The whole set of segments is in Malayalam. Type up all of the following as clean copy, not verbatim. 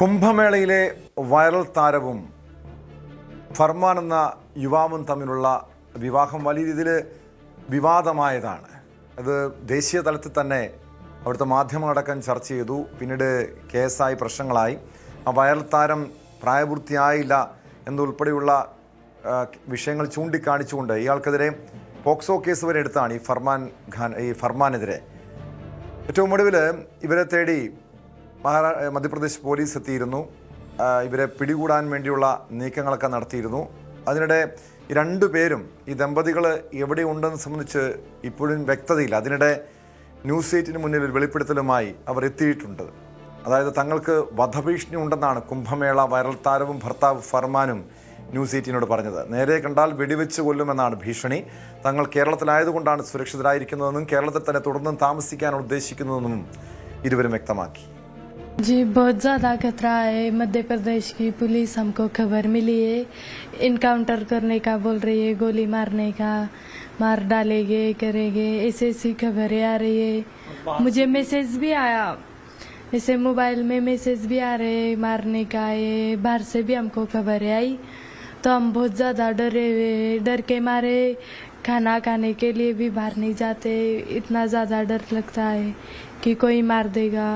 കുംഭമേളയിലെ വൈറൽ താരവും ഫർമാൻ എന്ന യുവാവും തമ്മിലുള്ള വിവാഹം വലിയ രീതിയിൽ വിവാദമായതാണ്. അത് ദേശീയ തലത്തിൽ തന്നെ അവിടുത്തെ മാധ്യമങ്ങളടക്കം ചർച്ച ചെയ്തു. പിന്നീട് കേസായി, പ്രശ്നങ്ങളായി. ആ വൈറൽ താരം പ്രായപൂർത്തിയായില്ല എന്നുൾപ്പെടെയുള്ള വിഷയങ്ങൾ ചൂണ്ടിക്കാണിച്ചുകൊണ്ട് ഇയാൾക്കെതിരെ പോക്സോ കേസ് വരെ എടുത്താണ് ഈ ഫർമാനെതിരെ. ഏറ്റവും ഒടുവിൽ ഇവരെ തേടി മധ്യപ്രദേശ് പോലീസ് എത്തിയിരുന്നു. ഇവരെ പിടികൂടാൻ വേണ്ടിയുള്ള നീക്കങ്ങളൊക്കെ നടത്തിയിരുന്നു. അതിനിടെ ഈ രണ്ടുപേരും, ഈ ദമ്പതികൾ എവിടെയുണ്ടെന്ന് സംബന്ധിച്ച് ഇപ്പോഴും വ്യക്തതയില്ല. അതിനിടെ ന്യൂസ് 8 മുന്നിൽ ഒരു വെളിപ്പെടുത്തലുമായി അവർ എത്തിയിട്ടുണ്ട്. അതായത് തങ്ങൾക്ക് വധഭീഷണി ഉണ്ടെന്നാണ് കുംഭമേള വൈറൽ താരവും ഭർത്താവ് ഫർമാനും ന്യൂസ് 8 പറഞ്ഞത്. നേരെ കണ്ടാൽ വെടിവെച്ച് കൊല്ലുമെന്നാണ് ഭീഷണി. തങ്ങൾ കേരളത്തിലായതുകൊണ്ടാണ് സുരക്ഷിതരായിരിക്കുന്നതെന്നും കേരളത്തിൽ തന്നെ തുടർന്നും താമസിക്കാനാണ് ഉദ്ദേശിക്കുന്നതെന്നും ഇരുവരും വ്യക്തമാക്കി. जी, बहुत ज़्यादा खतरा है। मध्य प्रदेश की पुलिस हमको खबर मिली है, इनकाउंटर करने का बोल रही है, गोली मारने का, मार डालेंगे, करेंगे, ऐसी खबरें आ रही है। मुझे मैसेज भी आया, ऐसे मोबाइल में मैसेज भी आ रहे हैं मारने का। ये बाहर से भी हमको खबरें आई, तो हम बहुत ज़्यादा डरे हुए, डर के मारे खाना खाने के लिए भी बाहर नहीं जाते। इतना ज़्यादा डर लगता है कि कोई मार देगा।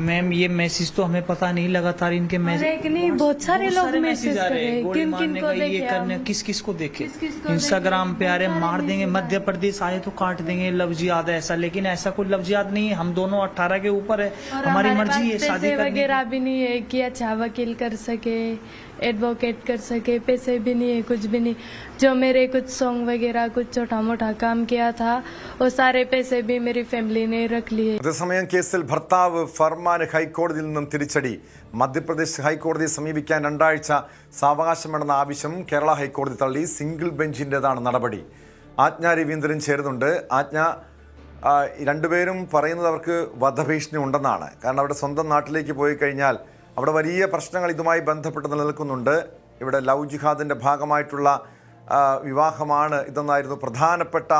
मैम, ये मैसेज तो हमें पता नहीं, लगातार इनके मैसेज नहीं, बहुत सारे लोग मैसेज कर रहे हैं, गोली मारने का, ये करने, किस किस को देखे, इंस्टाग्राम पे आ रहे मार देंगे, मध्य प्रदेश आए तो काट देंगे, लफ्ज याद है ऐसा। लेकिन ऐसा कोई लफ्ज याद नहीं है। हम दोनों 18 के ऊपर है, हमारी मर्जी है शादी वगैरह भी नहीं है कि अच्छा वकील कर सके, एडवोकेट कर सके, पैसे भी नहीं है, कुछ भी नहीं। जो मेरे कुछ सॉन्ग वगैरह कुछ छोटा मोटा काम किया था, वो सारे पैसे भी मेरी फैमिली ने रख लिए। അതേസമയം കേസിൽ ഭർത്താവ് ഫർമാൻ ഹൈക്കോടതിയിൽ നിന്നും തിരിച്ചടി. മധ്യപ്രദേശ് ഹൈക്കോടതിയെ സമീപിക്കാൻ 2 ആഴ്ച സാവകാശം വേണമെന്ന ആവശ്യം കേരള ഹൈക്കോടതി തള്ളി. സിംഗിൾ ബെഞ്ചിൻ്റെതാണ് നടപടി. ആജ്ഞ രവീന്ദ്രൻ ചേരുന്നുണ്ട്. ആജ്ഞ, രണ്ടുപേരും പറയുന്നത് അവർക്ക് വധഭീഷണി ഉണ്ടെന്നാണ്. കാരണം അവരുടെ സ്വന്തം നാട്ടിലേക്ക് പോയി കഴിഞ്ഞാൽ അവിടെ വലിയ പ്രശ്നങ്ങൾ ഇതുമായി ബന്ധപ്പെട്ട് നിലനിൽക്കുന്നുണ്ട്. ഇവിടെ ലവ് ജിഹാദിൻ്റെ ഭാഗമായിട്ടുള്ള വിവാഹമാണ് ഇതെന്നായിരുന്നു പ്രധാനപ്പെട്ട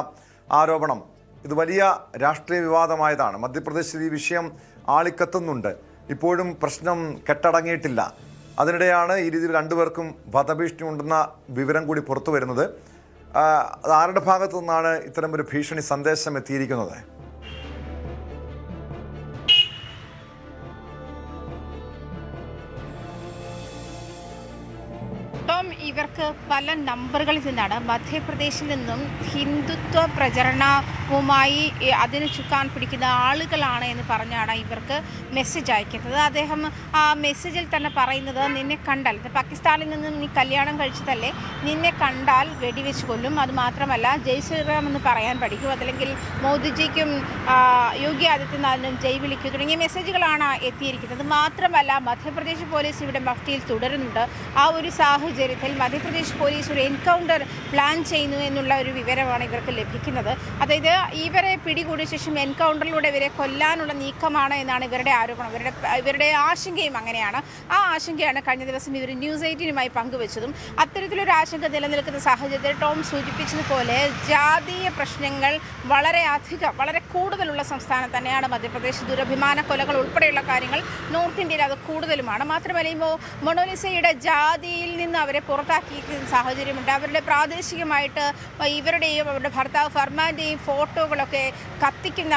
ആരോപണം. ഇത് വലിയ രാഷ്ട്രീയ വിവാദമായതാണ്. മധ്യപ്രദേശിൽ ഈ വിഷയം ആളിക്കത്തുന്നുണ്ട്. ഇപ്പോഴും പ്രശ്നം കെട്ടടങ്ങിയിട്ടില്ല. അതിനിടെയാണ് ഈ രീതിയിൽ രണ്ടുപേർക്കും വധഭീഷണി ഉണ്ടെന്ന വിവരം കൂടി പുറത്തു വരുന്നത്. ആരുടെ ഭാഗത്തു നിന്നാണ് ഇത്തരം ഒരു ഭീഷണി സന്ദേശം എത്തിയിരിക്കുന്നത്? ഇവർക്ക് പല നമ്പറുകളിൽ നിന്നാണ് മധ്യപ്രദേശിൽ നിന്നും ഹിന്ദുത്വ പ്രചരണവുമായി അതിന് ചുക്കാൻ പിടിക്കുന്ന ആളുകളാണ് എന്ന് പറഞ്ഞാണ് ഇവർക്ക് മെസ്സേജ് അയക്കുന്നത്. അദ്ദേഹം ആ മെസ്സേജിൽ തന്നെ പറയുന്നത്, നിന്നെ കണ്ടാൽ, പാകിസ്ഥാനിൽ നിന്നും നീ കല്യാണം കഴിച്ചതല്ലേ, നിന്നെ കണ്ടാൽ വെടിവെച്ച് കൊല്ലും, അതുമാത്രമല്ല ജയ് ശ്രീറാം എന്ന് പറയാൻ പഠിക്കും, അതല്ലെങ്കിൽ മോദിജിക്കും യോഗി ആദിത്യനാഥിനും ജയ് വിളിക്കൂ തുടങ്ങിയ മെസ്സേജുകളാണ് എത്തിയിരിക്കുന്നത്. മാത്രമല്ല മധ്യപ്രദേശ് പോലീസ് ഇവിടെ മഫ്റ്റിയിൽ തുടരുന്നുണ്ട്. ആ ഒരു സാഹചര്യത്തിൽ മധ്യപ്രദേശ് പോലീസ് ഒരു എൻകൗണ്ടർ പ്ലാൻ ചെയ്യുന്നു എന്നുള്ള ഒരു വിവരമാണ് ഇവർക്ക് ലഭിക്കുന്നത്. അതായത് ഇവരെ പിടികൂടിയ ശേഷം എൻകൗണ്ടറിലൂടെ ഇവരെ കൊല്ലാനുള്ള നീക്കമാണ് എന്നാണ് ഇവരുടെ ആരോപണം. ഇവരുടെ ആശങ്കയും അങ്ങനെയാണ്. ആ ആശങ്കയാണ് കഴിഞ്ഞ ദിവസം ഇവർ ന്യൂസ് 8 പങ്കുവച്ചതും. അത്തരത്തിലൊരു ആശങ്ക നിലനിൽക്കുന്ന സാഹചര്യത്തിൽ ടോം സൂചിപ്പിച്ചതുപോലെ ജാതീയ പ്രശ്നങ്ങൾ വളരെ കൂടുതലുള്ള സംസ്ഥാനം തന്നെയാണ് മധ്യപ്രദേശ്. ദുരഭിമാന കൊലകൾ ഉൾപ്പെടെയുള്ള കാര്യങ്ങൾ നോർത്ത് ഇന്ത്യയിൽ അത് കൂടുതലുമാണ്. മാത്രമല്ല ഈ മൊണാലിസയുടെ ജാതിയിൽ നിന്ന് അവരെ പുറത്താക്കിയിരിക്കുന്ന സാഹചര്യമുണ്ട്. അവരുടെ പ്രാദേശികമായിട്ട് ഇവരുടെയും അവരുടെ ഭർത്താവ് ഫർമാൻ്റെയും ഫോട്ടോകളൊക്കെ കത്തിക്കുന്ന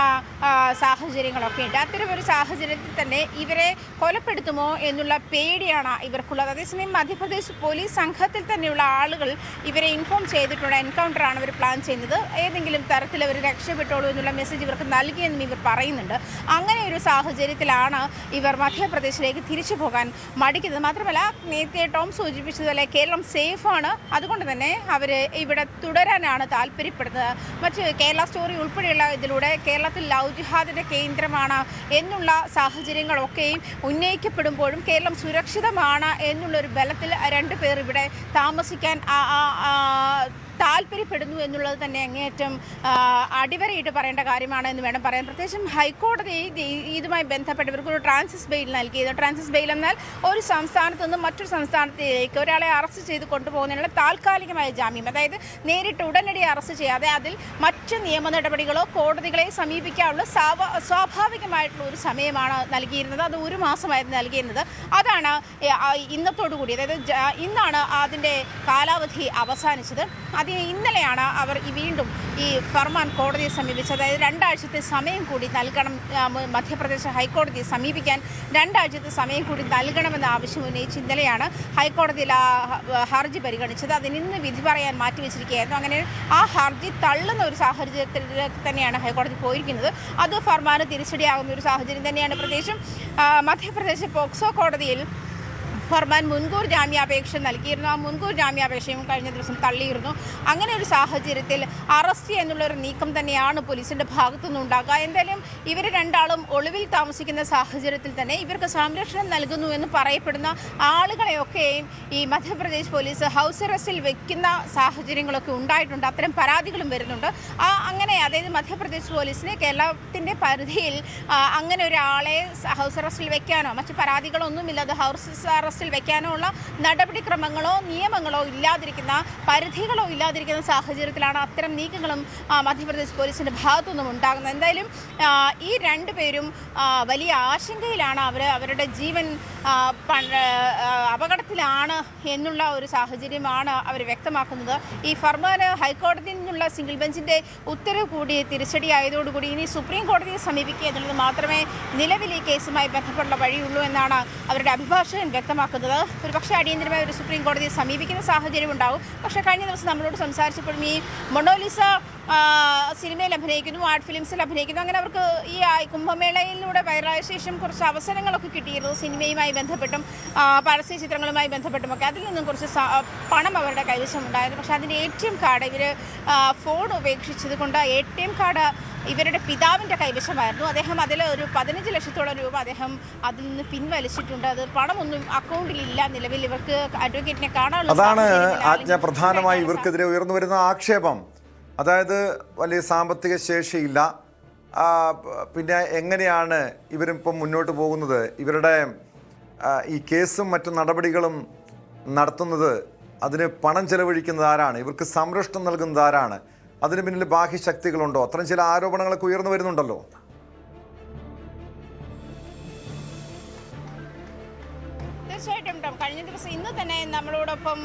സാഹചര്യങ്ങളൊക്കെ ഉണ്ട്. അത്തരമൊരു സാഹചര്യത്തിൽ തന്നെ ഇവരെ കൊലപ്പെടുത്തുമോ എന്നുള്ള പേടിയാണ് ഇവർക്കുള്ളത്. അതേസമയം മധ്യപ്രദേശ് പോലീസ് സംഘത്തിൽ തന്നെയുള്ള ആളുകൾ ഇവരെ ഇൻഫോം ചെയ്തിട്ടുണ്ട്. എൻകൗണ്ടറാണ് അവർ പ്ലാൻ ചെയ്യുന്നത്, ഏതെങ്കിലും തരത്തിൽ അവർ രക്ഷപ്പെട്ടോളൂ എന്നുള്ള മെസ്സേജ് ഇവർക്ക് നൽകിയെന്നും ഇവർ പറയുന്നുണ്ട്. അങ്ങനെ ഒരു സാഹചര്യത്തിലാണ് ഇവർ മധ്യപ്രദേശിലേക്ക് തിരിച്ചു പോകാൻ മടിക്കുന്നത്. മാത്രമല്ല നേരത്തെ ടോം സൂചിപ്പിച്ചതുപോലെ കേരളം സേഫാണ്, അതുകൊണ്ട് തന്നെ അവർ ഇവിടെ തുടരാനാണ് താല്പര്യപ്പെടുന്നത്. മറ്റ് കേരള സ്റ്റോറി ഉൾപ്പെടെയുള്ള ഇതിലൂടെ കേരളത്തിൽ ലവ് ജിഹാദിൻ്റെ കേന്ദ്രമാണ് എന്നുള്ള സാഹചര്യങ്ങളൊക്കെയും ഉന്നയിക്കപ്പെടുമ്പോഴും കേരളം സുരക്ഷിതമാണ് എന്നുള്ളൊരു ബലത്തിൽ 2 പേർ ഇവിടെ താമസിക്കാൻ താല്പര്യപ്പെടുന്നു എന്നുള്ളത് തന്നെ അങ്ങേയറ്റം അടിവരയിട്ട് പറയേണ്ട കാര്യമാണ് എന്ന് വേണം പറയാൻ. പ്രത്യേകിച്ചും ഹൈക്കോടതി ഇതുമായി ബന്ധപ്പെട്ട് ഇവർക്കൊരു ട്രാൻസിറ്റ് ബെയിൽ നൽകിയത്. ട്രാൻസിറ്റ് ബെയിൽ എന്നാൽ ഒരു സംസ്ഥാനത്ത് നിന്ന് മറ്റൊരു സംസ്ഥാനത്തിലേക്ക് ഒരാളെ അറസ്റ്റ് ചെയ്ത് കൊണ്ടുപോകുന്നതിനുള്ള താൽക്കാലികമായ ജാമ്യം. അതായത് നേരിട്ട് ഉടനടി അറസ്റ്റ് ചെയ്യാതെ അതിൽ മറ്റ് നിയമ നടപടികളോ കോടതികളെ സമീപിക്കാനുള്ള സ്വാഭാവികമായിട്ടുള്ള ഒരു സമയമാണ് നൽകിയിരുന്നത്. അത് 1 മാസമായിരുന്നു നൽകിയിരുന്നത്. അതാണ് ഇന്നത്തോടുകൂടി, അതായത് ഇന്നാണ് അതിൻ്റെ കാലാവധി അവസാനിച്ചത്. ഇന്നലെയാണ് അവർ വീണ്ടും ഈ ഫർമാൻ കോടതിയെ സമീപിച്ചത്. അതായത് 2 ആഴ്ചത്തെ സമയം കൂടി നൽകണം, മധ്യപ്രദേശ് ഹൈക്കോടതിയെ സമീപിക്കാൻ 2 ആഴ്ചത്തെ സമയം കൂടി നൽകണമെന്ന ആവശ്യം ഉന്നയിച്ച് ഇന്നലെയാണ് ഹൈക്കോടതിയിൽ ആ ഹർജി പരിഗണിച്ചത്. അതിന് ഇന്ന് വിധി പറയാൻ മാറ്റിവെച്ചിരിക്കുകയായിരുന്നു. അങ്ങനെ ആ ഹർജി തള്ളുന്ന ഒരു സാഹചര്യത്തിൽ തന്നെയാണ് ഹൈക്കോടതി പോയിരിക്കുന്നത്. അത് ഫർമാന് തിരിച്ചടിയാകുന്ന ഒരു സാഹചര്യം തന്നെയാണ്. പ്രത്യേകിച്ചും മധ്യപ്രദേശ് പോക്സോ കോടതിയിൽ ഫർമാൻ മുൻകൂർ ജാമ്യാപേക്ഷ നൽകിയിരുന്നു. ആ മുൻകൂർ ജാമ്യാപേക്ഷയും കഴിഞ്ഞ ദിവസം തള്ളിയിരുന്നു. അങ്ങനെ ഒരു സാഹചര്യത്തിൽ അറസ്റ്റ് എന്നുള്ളൊരു നീക്കം തന്നെയാണ് പോലീസിൻ്റെ ഭാഗത്തുനിന്ന് ഉണ്ടാകുക. എന്തായാലും ഇവർ രണ്ടാളും ഒളിവിൽ താമസിക്കുന്ന സാഹചര്യത്തിൽ തന്നെ ഇവർക്ക് സംരക്ഷണം നൽകുന്നു എന്ന് പറയപ്പെടുന്ന ആളുകളെയൊക്കെയും ഈ മധ്യപ്രദേശ് പോലീസ് ഹൗസ് അറസ്റ്റിൽ വെക്കുന്ന സാഹചര്യങ്ങളൊക്കെ ഉണ്ടായിട്ടുണ്ട്. അത്തരം പരാതികളും വരുന്നുണ്ട്. അങ്ങനെ അതായത് മധ്യപ്രദേശ് പോലീസിന് കേരളത്തിൻ്റെ പരിധിയിൽ അങ്ങനെ ഒരാളെ ഹൗസ് അറസ്റ്റിൽ വെക്കാനോ മറ്റു പരാതികളൊന്നുമില്ലാതെ ഹൗസ് അറസ്റ്റ് വെക്കാനോ ഉള്ള നടപടിക്രമങ്ങളോ നിയമങ്ങളോ ഇല്ലാതിരിക്കുന്ന പരിധികളോ ഇല്ലാതിരിക്കുന്ന സാഹചര്യത്തിലാണ് അത്തരം നീക്കങ്ങളും മധ്യപ്രദേശ് പോലീസിന്റെ ഭാഗത്തുനിന്നും ഉണ്ടാകുന്നത്. എന്തായാലും ഈ 2 പേരും വലിയ ആശങ്കയിലാണ്. അവരുടെ ജീവൻ അപകടത്തിലാണ് എന്നുള്ള ഒരു സാഹചര്യമാണ് അവർ വ്യക്തമാക്കുന്നത്. ഈ ഫർമാന് ഹൈക്കോടതിയിൽ നിന്നുള്ള സിംഗിൾ ബെഞ്ചിന്റെ ഉത്തരവ് കൂടി തിരിച്ചടിയായതോടുകൂടി ഇനി സുപ്രീം കോടതിയെ സമീപിക്കുക എന്നുള്ളത് മാത്രമേ നിലവിൽ ഈ കേസുമായി ബന്ധപ്പെട്ടുള്ള വഴിയുള്ളൂ എന്നാണ് അവരുടെ അഭിഭാഷകൻ വ്യക്തമാക്കുന്നത്. ഒരു പക്ഷേ അടിയന്തരമായി ഒരു സുപ്രീം കോടതിയെ സമീപിക്കുന്ന സാഹചര്യം ഉണ്ടാവും. പക്ഷേ കഴിഞ്ഞ ദിവസം നമ്മളോട് സംസാരിച്ചപ്പോഴും ഈ മൊണോലിസ സിനിമയിൽ അഭിനയിക്കുന്നു, ആർട്ട് ഫിലിംസിൽ അഭിനയിക്കുന്നു. അങ്ങനെ അവർക്ക് ഈ കുംഭമേളയിലൂടെ വൈറലായ ശേഷം കുറച്ച് അവസരങ്ങളൊക്കെ കിട്ടിയിരുന്നു. സിനിമയുമായി ബന്ധപ്പെട്ടും പരസ്യ ചിത്രങ്ങളുമായി ബന്ധപ്പെട്ടുമൊക്കെ അതിൽ നിന്നും കുറച്ച് പണം അവരുടെ കൈവശം ഉണ്ടായിരുന്നു. പക്ഷേ അതിൻ്റെ ATM കാർഡ് ഇവർ ഫോൺ ഉപേക്ഷിച്ചത് കൊണ്ട് ATM കാർഡ് ഇവരുടെ പിതാവിൻ്റെ കൈവശമായിരുന്നു. അദ്ദേഹം അതിൽ ഒരു 15 ലക്ഷത്തോളം രൂപ അദ്ദേഹം അതിൽ നിന്ന് പിൻവലിച്ചിട്ടുണ്ട്. അത് പണമൊന്നും അക്കൗണ്ടിലില്ല നിലവിൽ. ഇവർക്ക് അഡ്വക്കേറ്റിനെ കാണാനുള്ള അതാണ് ആജ്ഞ പ്രധാനമായി ഇവർക്കെതിരെ ഉയർന്നു വരുന്ന ആക്ഷേപം. അതായത് വലിയ സാമ്പത്തിക ശേഷിയില്ല. പിന്നെ എങ്ങനെയാണ് ഇവരിപ്പം മുന്നോട്ട് പോകുന്നത്? ഇവരുടെ ഈ കേസും മറ്റു നടപടികളും നടത്തുന്നത്, അതിന് പണം ചെലവഴിക്കുന്നത് ആരാണ്? ഇവർക്ക് സംരക്ഷണം നൽകുന്നത് ആരാണ്? അതിന് പിന്നിൽ ബാഹ്യശക്തികളുണ്ടോ? അത്തരം ചില ആരോപണങ്ങളൊക്കെ ഉയർന്നു വരുന്നുണ്ടല്ലോ. തീർച്ചയായിട്ടും കഴിഞ്ഞ ദിവസം ഇന്ന് തന്നെ നമ്മളോടൊപ്പം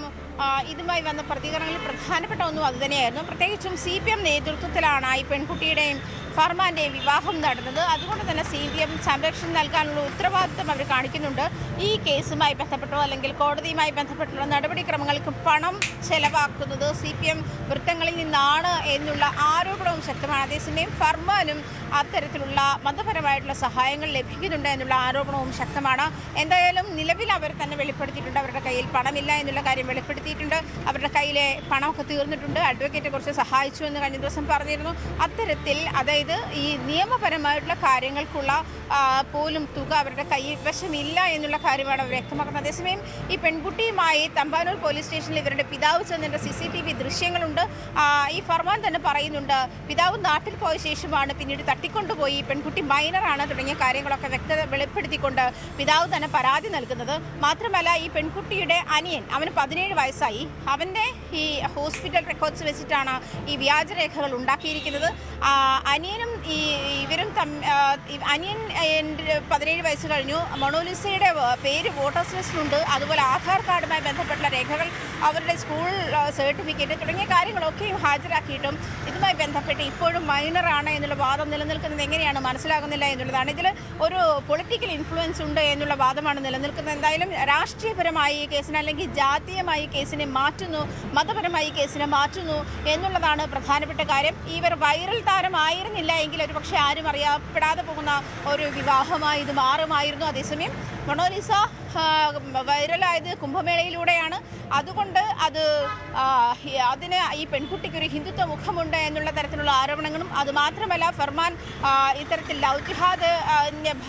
ഇതുമായി വന്ന പ്രതികരണങ്ങളിൽ പ്രധാനപ്പെട്ട ഒന്നും അതുതന്നെയായിരുന്നു. പ്രത്യേകിച്ചും CPM നേതൃത്വത്തിലാണ് ഈ പെൺകുട്ടിയുടെയും ഫർമാൻ്റെയും വിവാഹം നടന്നത്. അതുകൊണ്ട് തന്നെ CPM സംരക്ഷണം നൽകാനുള്ള ഉത്തരവാദിത്വം അവർ കാണിക്കുന്നുണ്ട്. ഈ കേസുമായി ബന്ധപ്പെട്ടോ അല്ലെങ്കിൽ കോടതിയുമായി ബന്ധപ്പെട്ടുള്ള നടപടിക്രമങ്ങൾക്ക് പണം ചെലവാക്കുന്നത് CPM വൃത്തങ്ങളിൽ നിന്നാണ് എന്നുള്ള ആരോപണവും ശക്തമാണ്. അതേസമയം ഫർമാനും അത്തരത്തിലുള്ള മതപരമായിട്ടുള്ള സഹായങ്ങൾ ലഭിക്കുന്നുണ്ട് എന്നുള്ള ആരോപണവും ശക്തമാണ്. എന്തായാലും നിലവിൽ അവർ തന്നെ വെളിപ്പെടുത്തിയിട്ടുണ്ട്. അവരുടെ കയ്യിൽ പണമില്ല എന്നുള്ള കാര്യം വെളിപ്പെടുത്തിയിട്ടുണ്ട്. അവരുടെ കയ്യിലെ പണമൊക്കെ തീർന്നിട്ടുണ്ട്. അഡ്വക്കേറ്റ് കുറച്ച് സഹായിച്ചു എന്ന് കഴിഞ്ഞ ദിവസം പറഞ്ഞിരുന്നു. അത്തരത്തിൽ അതായത് ഈ നിയമപരമായിട്ടുള്ള കാര്യങ്ങൾക്കുള്ള പോലും തുക അവരുടെ കൈവശമില്ല എന്നുള്ള കാര്യമാണ് അവർ വ്യക്തമാക്കുന്നത്. അതേസമയം ഈ പെൺകുട്ടിയുമായി തമ്പാനൂർ പോലീസ് സ്റ്റേഷനിൽ ഇവരുടെ പിതാവ് ചെന്നതിൻ്റെ CCTV ദൃശ്യങ്ങളുണ്ട്. ഈ ഫർമാൻ തന്നെ പറയുന്നുണ്ട്, പിതാവ് നാട്ടിൽ പോയ ശേഷമാണ് പിന്നീട് തട്ടിക്കൊണ്ടുപോയി, പെൺകുട്ടി മൈനറാണ് തുടങ്ങിയ കാര്യങ്ങളൊക്കെ വെളിപ്പെടുത്തിക്കൊണ്ട് പിതാവ് തന്നെ പരാതി നൽകുന്നത്. മാത്രമല്ല ഈ പെൺകുട്ടിയുടെ അനിയൻ, അവന് 17 വയസ്സായി, അവൻ്റെ ഈ ഹോസ്പിറ്റൽ റെക്കോർഡ്സ് വെച്ചിട്ടാണ് ഈ വ്യാജരേഖകൾ ഉണ്ടാക്കിയിരിക്കുന്നത്. അനിയനും ഇവരും അനിയൻ 17 വയസ്സ് കഴിഞ്ഞു. മൊണോലിസയുടെ പേര് വോട്ടേഴ്സ് ലിസ്റ്റിലുണ്ട്. അതുപോലെ ആധാർ കാർഡുമായി ബന്ധപ്പെട്ടുള്ള രേഖകൾ, അവരുടെ സ്കൂൾ സർട്ടിഫിക്കറ്റ് തുടങ്ങിയ കാര്യങ്ങളൊക്കെയും ഹാജരാക്കിയിട്ടും ഇതുമായി ബന്ധപ്പെട്ട് ഇപ്പോഴും മൈനറാണ് എന്നുള്ള വാദം നിലനിൽക്കുന്നത് എങ്ങനെയാണ് മനസ്സിലാകുന്നില്ല എന്നുള്ളതാണ്. ഇതിൽ ഒരു പൊളിറ്റിക്കൽ ഇൻഫ്ലുവൻസ് ഉണ്ട് എന്നുള്ള വാദമാണ് നിലനിൽക്കുന്നത്. എന്തായാലും രാഷ്ട്രീയപരമായി ഈ കേസിനെ അല്ലെങ്കിൽ ജാതീയമായി ഈ കേസിനെ മാറ്റുന്നു, മതപരമായി ഈ കേസിനെ മാറ്റുന്നു എന്നുള്ളതാണ് പ്രധാനപ്പെട്ട കാര്യം. ഇവർ വൈറൽ താരമായിരുന്നില്ല എങ്കിൽ ഒരു പക്ഷേ ആരും അറിയപ്പെടാതെ പോകുന്ന ഒരു വിവാഹമായി ഇത് മാറുമായിരുന്നു. അതേസമയം മൊണാലിസ വൈറലായത് കുംഭമേളയിലൂടെയാണ്. അതുകൊണ്ട് അതിന് ഈ പെൺകുട്ടിക്ക് ഒരു ഹിന്ദുത്വ മുഖമുണ്ട് എന്നുള്ള തരത്തിലുള്ള ആരോപണങ്ങളും, അതുമാത്രമല്ല ഫർമാൻ ഇത്തരത്തിൽ ലവ് ജിഹാദ്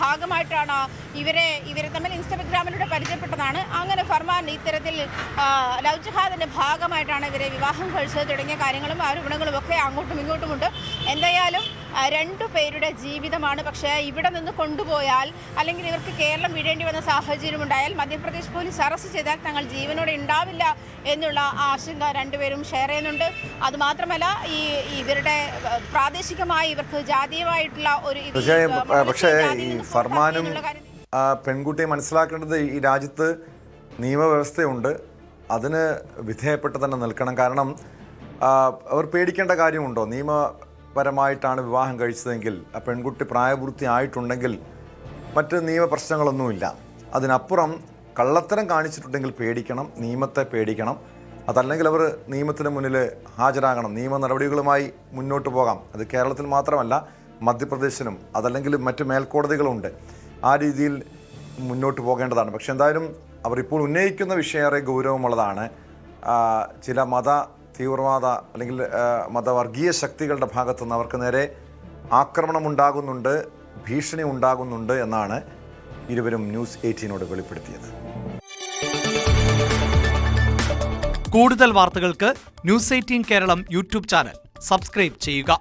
ഭാഗമായിട്ടാണ് ഇവരെ തമ്മിൽ ഇൻസ്റ്റഗ്രാമിലൂടെ പരിചയപ്പെട്ടതാണ്. അങ്ങനെ ഫർമാൻ ഇത്തരത്തിൽ ലവ് ജിഹാദിന്റെ ഭാഗമായിട്ടാണ് ഇവരെ വിവാഹം കഴിച്ചത് തുടങ്ങിയ കാര്യങ്ങളും ആരോപണങ്ങളും ഒക്കെ അങ്ങോട്ടും ഇങ്ങോട്ടുമുണ്ട്. എന്തായാലും രണ്ടു പേരുടെ ജീവിതമാണ്. പക്ഷേ ഇവിടെ നിന്ന് കൊണ്ടുപോയാൽ അല്ലെങ്കിൽ ഇവർക്ക് കേരളം വിടേണ്ടി വന്ന സാഹചര്യം ഉണ്ടായാൽ മധ്യപ്രദേശ് പോലീസ് അറസ്റ്റ് ചെയ്താൽ തങ്ങൾ ജീവനോടെ ഉണ്ടാവില്ല എന്നുള്ള ആശങ്ക രണ്ടുപേരും ഷെയർ ചെയ്യുന്നുണ്ട്. അതുമാത്രമല്ല ഇവരുടെ പ്രാദേശികമായി ഇവർക്ക് ജാതീയമായിട്ടുള്ള ഒരു പക്ഷേ ഈ ഫർമാനും പെൺകുട്ടിയെ മനസ്സിലാക്കേണ്ടത് ഈ രാജ്യത്ത് നിയമവ്യവസ്ഥയുണ്ട്, അതിന് വിധേയപ്പെട്ട് തന്നെ നിൽക്കണം. കാരണം അവർ പേടിക്കേണ്ട കാര്യമുണ്ടോ? നിയമപരമായിട്ടാണ് വിവാഹം കഴിച്ചതെങ്കിൽ, ആ പെൺകുട്ടി പ്രായപൂർത്തിയായിട്ടുണ്ടെങ്കിൽ മറ്റ് നിയമപ്രശ്നങ്ങളൊന്നുമില്ല. അതിനപ്പുറം കള്ളത്തരം കാണിച്ചിട്ടുണ്ടെങ്കിൽ പേടിക്കണം, നിയമത്തെ പേടിക്കണം. അതല്ലെങ്കിൽ അവർ നിയമത്തിന് മുന്നിൽ ഹാജരാകണം, നിയമ നടപടികളുമായി മുന്നോട്ട് പോകാം. അത് കേരളത്തിൽ മാത്രമല്ല, മധ്യപ്രദേശിലും അതല്ലെങ്കിൽ മറ്റ് മേൽക്കോടതികളുണ്ട്. ആ രീതിയിൽ മുന്നോട്ട് പോകേണ്ടതാണ്. പക്ഷെ എന്തായാലും അവർ ഇപ്പോൾ ഉന്നയിക്കുന്ന വിഷയം ഏറെ ഗൗരവമുള്ളതാണ്. ചില മത തീവ്രവാദ അല്ലെങ്കിൽ മതവർഗീയ ശക്തികളുടെ ഭാഗത്തുനിന്ന് അവർക്ക് നേരെ ആക്രമണം ഉണ്ടാകുന്നുണ്ട്, ഭീഷണി ഉണ്ടാകുന്നുണ്ട് എന്നാണ് ഇരുവരും ന്യൂസ് 18നോട് വെളിപ്പെടുത്തിയത്. കൂടുതൽ വാർത്തകൾക്ക് news 18 Keralam YouTube channel subscribe ചെയ്യുക.